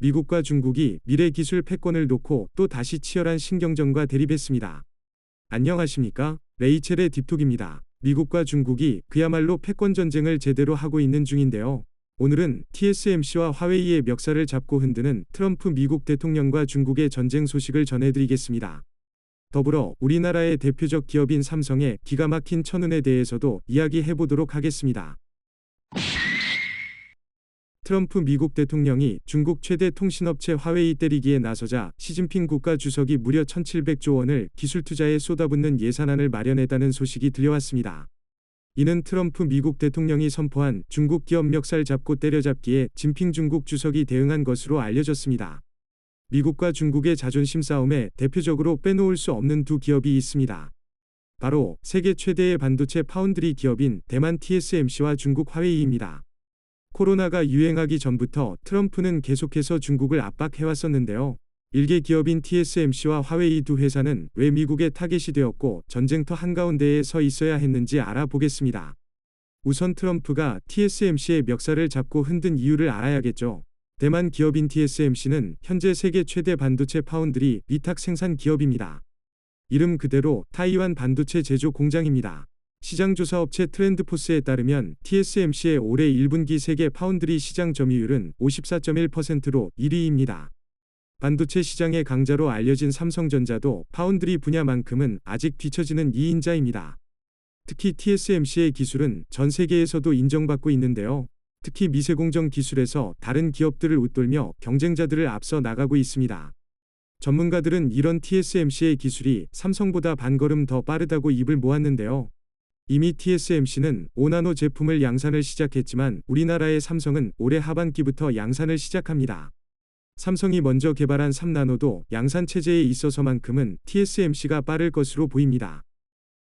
미국과 중국이 미래 기술 패권을 놓고 또 다시 치열한 신경전과 대립했습니다. 안녕하십니까? 레이첼의 딥톡입니다. 미국과 중국이 그야말로 패권 전쟁을 제대로 하고 있는 중인데요. 오늘은 TSMC와 화웨이의 멱살을 잡고 흔드는 트럼프 미국 대통령과 중국의 전쟁 소식을 전해드리겠습니다. 더불어 우리나라의 대표적 기업인 삼성의 기가 막힌 천운에 대해서도 이야기해보도록 하겠습니다. 트럼프 미국 대통령이 중국 최대 통신업체 화웨이 때리기에 나서자 시진핑 국가주석이 무려 1,700조 원을 기술 투자에 쏟아붓는 예산안을 마련했다는 소식이 들려왔습니다. 이는 트럼프 미국 대통령이 선포한 중국 기업 멱살 잡고 때려잡기에 진핑 중국 주석이 대응한 것으로 알려졌습니다. 미국과 중국의 자존심 싸움에 대표적으로 빼놓을 수 없는 두 기업이 있습니다. 바로 세계 최대의 반도체 파운드리 기업인 대만 TSMC와 중국 화웨이입니다. 코로나가 유행하기 전부터 트럼프는 계속해서 중국을 압박해왔었는데요. 일개 기업인 TSMC와 화웨이 두 회사는 왜 미국의 타겟이 되었고 전쟁터 한가운데에 서 있어야 했는지 알아보겠습니다. 우선 트럼프가 TSMC의 멱살을 잡고 흔든 이유를 알아야겠죠. 대만 기업인 TSMC는 현재 세계 최대 반도체 파운드리 위탁 생산 기업입니다. 이름 그대로 타이완 반도체 제조 공장입니다. 시장조사업체 트렌드포스에 따르면 TSMC의 올해 1분기 세계 파운드리 시장 점유율은 54.1%로 1위입니다. 반도체 시장의 강자로 알려진 삼성전자도 파운드리 분야만큼은 아직 뒤처지는 2인자입니다. 특히 TSMC의 기술은 전 세계에서도 인정받고 있는데요. 특히 미세공정 기술에서 다른 기업들을 웃돌며 경쟁자들을 앞서 나가고 있습니다. 전문가들은 이런 TSMC의 기술이 삼성보다 반걸음 더 빠르다고 입을 모았는데요. 이미 TSMC는 5나노 제품을 양산을 시작했지만 우리나라의 삼성은 올해 하반기부터 양산을 시작합니다. 삼성이 먼저 개발한 3나노도 양산 체제에 있어서만큼은 TSMC가 빠를 것으로 보입니다.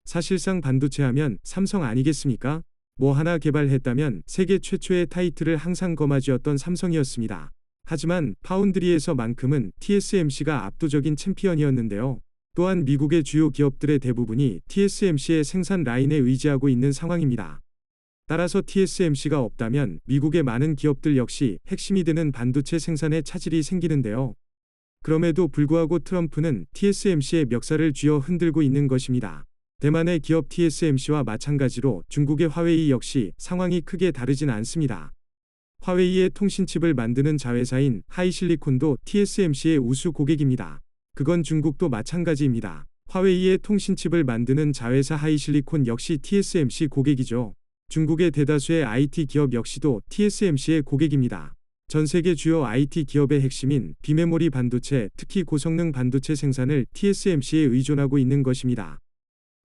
사실상 반도체 하면 삼성 아니겠습니까? 뭐 하나 개발했다면 세계 최초의 타이틀을 항상 거머쥐었던 삼성이었습니다. 하지만 파운드리에서만큼은 TSMC가 압도적인 챔피언이었는데요. 또한 미국의 주요 기업들의 대부분이 TSMC의 생산 라인에 의지하고 있는 상황입니다. 따라서 TSMC가 없다면 미국의 많은 기업들 역시 핵심이 되는 반도체 생산에 차질이 생기는데요. 그럼에도 불구하고 트럼프는 TSMC의 멱살을 쥐어 흔들고 있는 것입니다. 대만의 기업 TSMC와 마찬가지로 중국의 화웨이 역시 상황이 크게 다르진 않습니다. 화웨이의 통신칩을 만드는 자회사인 하이실리콘도 TSMC의 우수 고객입니다. 그건 중국도 마찬가지입니다. 화웨이의 통신칩을 만드는 자회사 하이실리콘 역시 TSMC 고객이죠. 중국의 대다수의 IT 기업 역시도 TSMC의 고객입니다. 전 세계 주요 IT 기업의 핵심인 비메모리 반도체, 특히 고성능 반도체 생산을 TSMC에 의존하고 있는 것입니다.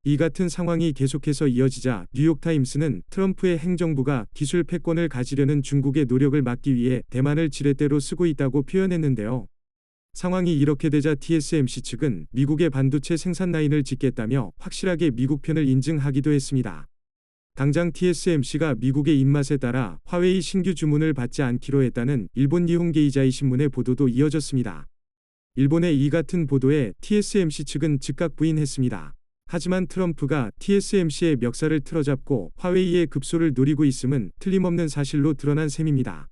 이 같은 상황이 계속해서 이어지자 뉴욕타임스는 트럼프의 행정부가 기술 패권을 가지려는 중국의 노력을 막기 위해 대만을 지렛대로 쓰고 있다고 표현했는데요. 상황이 이렇게 되자 TSMC 측은 미국의 반도체 생산 라인을 짓겠다며 확실하게 미국 편을 인증하기도 했습니다. 당장 TSMC가 미국의 입맛에 따라 화웨이 신규 주문을 받지 않기로 했다는 일본 니혼게이자이 신문의 보도도 이어졌습니다. 일본의 이 같은 보도에 TSMC 측은 즉각 부인했습니다. 하지만 트럼프가 TSMC의 멱살을 틀어잡고 화웨이의 급소를 노리고 있음은 틀림없는 사실로 드러난 셈입니다.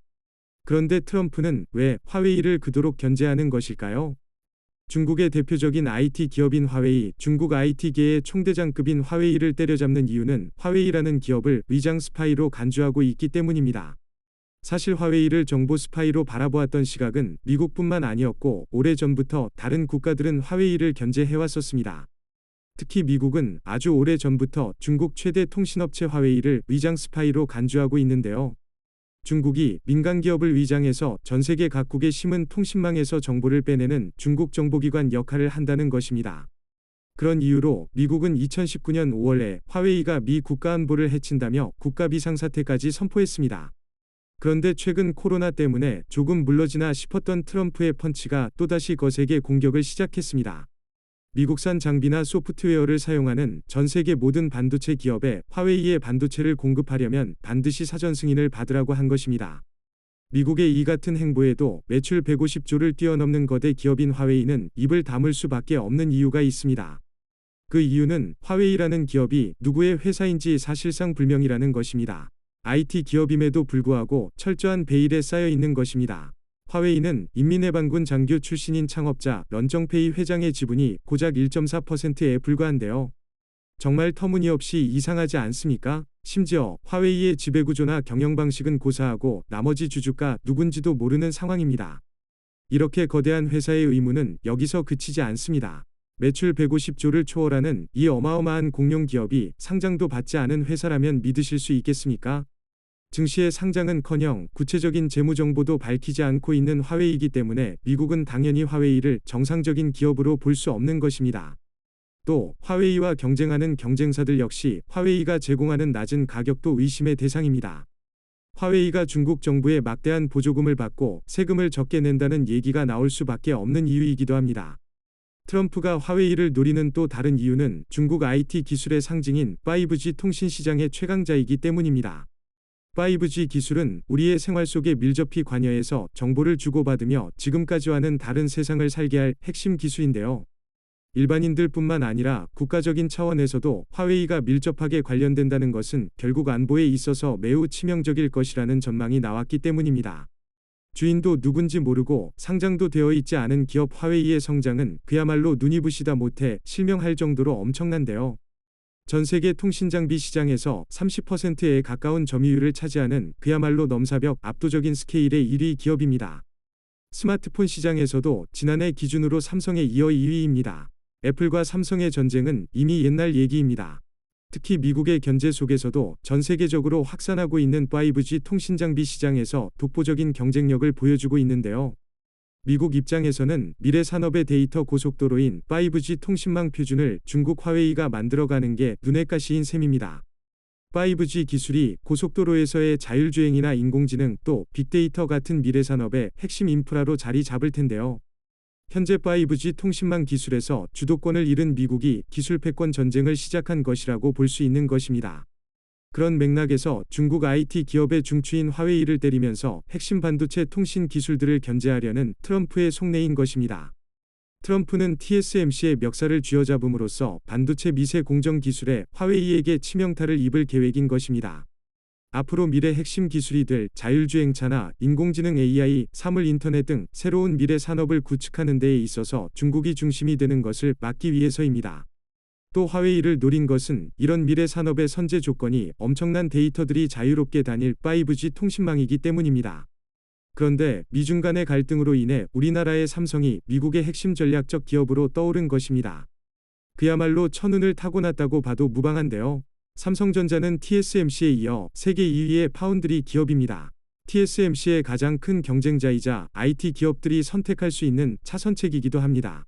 그런데 트럼프는 왜 화웨이를 그토록 견제하는 것일까요? 중국의 대표적인 IT 기업인 화웨이, 중국 IT계의 총대장급인 화웨이를 때려잡는 이유는 화웨이라는 기업을 위장 스파이로 간주하고 있기 때문입니다. 사실 화웨이를 정보 스파이로 바라보았던 시각은 미국뿐만 아니었고 오래전부터 다른 국가들은 화웨이를 견제해왔었습니다. 특히 미국은 아주 오래전부터 중국 최대 통신업체 화웨이를 위장 스파이로 간주하고 있는데요. 중국이 민간 기업을 위장해서 전 세계 각국의 심은 통신망에서 정보를 빼내는 중국 정보기관 역할을 한다는 것입니다. 그런 이유로 미국은 2019년 5월에 화웨이가 미 국가안보를 해친다며 국가 비상사태까지 선포했습니다. 그런데 최근 코로나 때문에 조금 물러지나 싶었던 트럼프의 펀치가 또다시 거세게 공격을 시작했습니다. 미국산 장비나 소프트웨어를 사용하는 전 세계 모든 반도체 기업에 화웨이의 반도체를 공급하려면 반드시 사전 승인을 받으라고 한 것입니다. 미국의 이 같은 행보에도 매출 150조를 뛰어넘는 거대 기업인 화웨이는 입을 다물 수밖에 없는 이유가 있습니다. 그 이유는 화웨이라는 기업이 누구의 회사인지 사실상 불명이라는 것입니다. IT 기업임에도 불구하고 철저한 베일에 쌓여 있는 것입니다. 화웨이는 인민해방군 장교 출신인 창업자 런정페이 회장의 지분이 고작 1.4%에 불과한데요. 정말 터무니없이 이상하지 않습니까? 심지어 화웨이의 지배구조나 경영방식은 고사하고 나머지 주주가 누군지도 모르는 상황입니다. 이렇게 거대한 회사의 의무는 여기서 그치지 않습니다. 매출 150조를 초월하는 이 어마어마한 공룡기업이 상장도 받지 않은 회사라면 믿으실 수 있겠습니까? 증시의 상장은커녕 구체적인 재무정보도 밝히지 않고 있는 화웨이이기 때문에 미국은 당연히 화웨이를 정상적인 기업으로 볼 수 없는 것입니다. 또 화웨이와 경쟁하는 경쟁사들 역시 화웨이가 제공하는 낮은 가격도 의심의 대상입니다. 화웨이가 중국 정부의 막대한 보조금을 받고 세금을 적게 낸다는 얘기가 나올 수밖에 없는 이유이기도 합니다. 트럼프가 화웨이를 노리는 또 다른 이유는 중국 IT 기술의 상징인 5G 통신 시장의 최강자이기 때문입니다. 5G 기술은 우리의 생활 속에 밀접히 관여해서 정보를 주고받으며 지금까지와는 다른 세상을 살게 할 핵심 기술인데요. 일반인들뿐만 아니라 국가적인 차원에서도 화웨이가 밀접하게 관련된다는 것은 결국 안보에 있어서 매우 치명적일 것이라는 전망이 나왔기 때문입니다. 주인도 누군지 모르고 상장도 되어 있지 않은 기업 화웨이의 성장은 그야말로 눈이 부시다 못해 실명할 정도로 엄청난데요. 전 세계 통신장비 시장에서 30%에 가까운 점유율을 차지하는 그야말로 넘사벽 압도적인 스케일의 1위 기업입니다. 스마트폰 시장에서도 지난해 기준으로 삼성에 이어 2위입니다. 애플과 삼성의 전쟁은 이미 옛날 얘기입니다. 특히 미국의 견제 속에서도 전 세계적으로 확산하고 있는 5G 통신장비 시장에서 독보적인 경쟁력을 보여주고 있는데요. 미국 입장에서는 미래 산업의 데이터 고속도로인 5G 통신망 표준을 중국 화웨이가 만들어가는 게 눈에 가시인 셈입니다. 5G 기술이 고속도로에서의 자율주행이나 인공지능 또 빅데이터 같은 미래 산업의 핵심 인프라로 자리 잡을 텐데요. 현재 5G 통신망 기술에서 주도권을 잃은 미국이 기술 패권 전쟁을 시작한 것이라고 볼 수 있는 것입니다. 그런 맥락에서 중국 IT 기업의 중추인 화웨이를 때리면서 핵심 반도체 통신 기술들을 견제하려는 트럼프의 속내인 것입니다. 트럼프는 TSMC의 멱살을 쥐어잡음으로써 반도체 미세 공정 기술에 화웨이에게 치명타를 입을 계획인 것입니다. 앞으로 미래 핵심 기술이 될 자율주행차나 인공지능 AI, 사물 인터넷 등 새로운 미래 산업을 구축하는 데에 있어서 중국이 중심이 되는 것을 막기 위해서입니다. 또 화웨이를 노린 것은 이런 미래 산업의 선제 조건이 엄청난 데이터들이 자유롭게 다닐 5G 통신망이기 때문입니다. 그런데 미중 간의 갈등으로 인해 우리나라의 삼성이 미국의 핵심 전략적 기업으로 떠오른 것입니다. 그야말로 천운을 타고났다고 봐도 무방한데요. 삼성전자는 TSMC에 이어 세계 2위의 파운드리 기업입니다. TSMC의 가장 큰 경쟁자이자 IT 기업들이 선택할 수 있는 차선책이기도 합니다.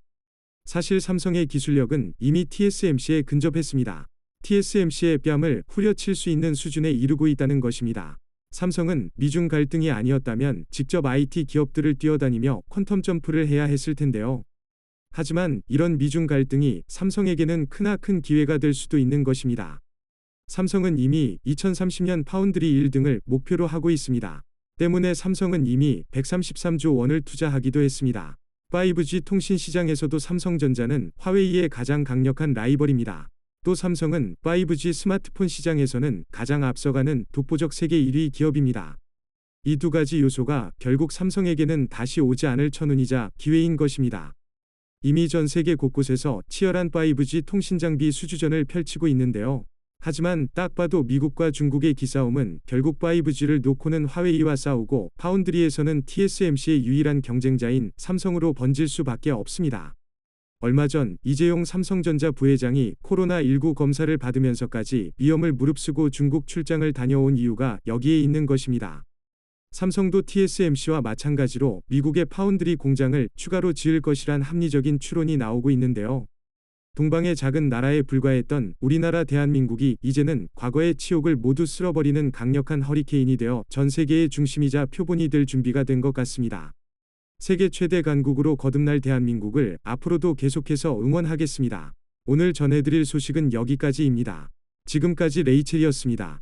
사실 삼성의 기술력은 이미 TSMC에 근접했습니다. TSMC의 뺨을 후려칠 수 있는 수준에 이르고 있다는 것입니다. 삼성은 미중 갈등이 아니었다면 직접 IT 기업들을 뛰어다니며 퀀텀 점프를 해야 했을 텐데요. 하지만 이런 미중 갈등이 삼성에게는 크나큰 기회가 될 수도 있는 것입니다. 삼성은 이미 2030년 파운드리 1등을 목표로 하고 있습니다. 때문에 삼성은 이미 133조 원을 투자하기도 했습니다. 5G 통신 시장에서도 삼성전자는 화웨이의 가장 강력한 라이벌입니다. 또 삼성은 5G 스마트폰 시장에서는 가장 앞서가는 독보적 세계 1위 기업입니다. 이 두 가지 요소가 결국 삼성에게는 다시 오지 않을 천운이자 기회인 것입니다. 이미 전 세계 곳곳에서 치열한 5G 통신 장비 수주전을 펼치고 있는데요. 하지만 딱 봐도 미국과 중국의 기싸움은 결국 5G를 놓고는 화웨이와 싸우고 파운드리에서는 TSMC의 유일한 경쟁자인 삼성으로 번질 수밖에 없습니다. 얼마 전 이재용 삼성전자 부회장이 코로나19 검사를 받으면서까지 위험을 무릅쓰고 중국 출장을 다녀온 이유가 여기에 있는 것입니다. 삼성도 TSMC와 마찬가지로 미국의 파운드리 공장을 추가로 지을 것이란 합리적인 추론이 나오고 있는데요. 동방의 작은 나라에 불과했던 우리나라 대한민국이 이제는 과거의 치욕을 모두 쓸어버리는 강력한 허리케인이 되어 전 세계의 중심이자 표본이 될 준비가 된 것 같습니다. 세계 최대 강국으로 거듭날 대한민국을 앞으로도 계속해서 응원하겠습니다. 오늘 전해드릴 소식은 여기까지입니다. 지금까지 레이첼이었습니다.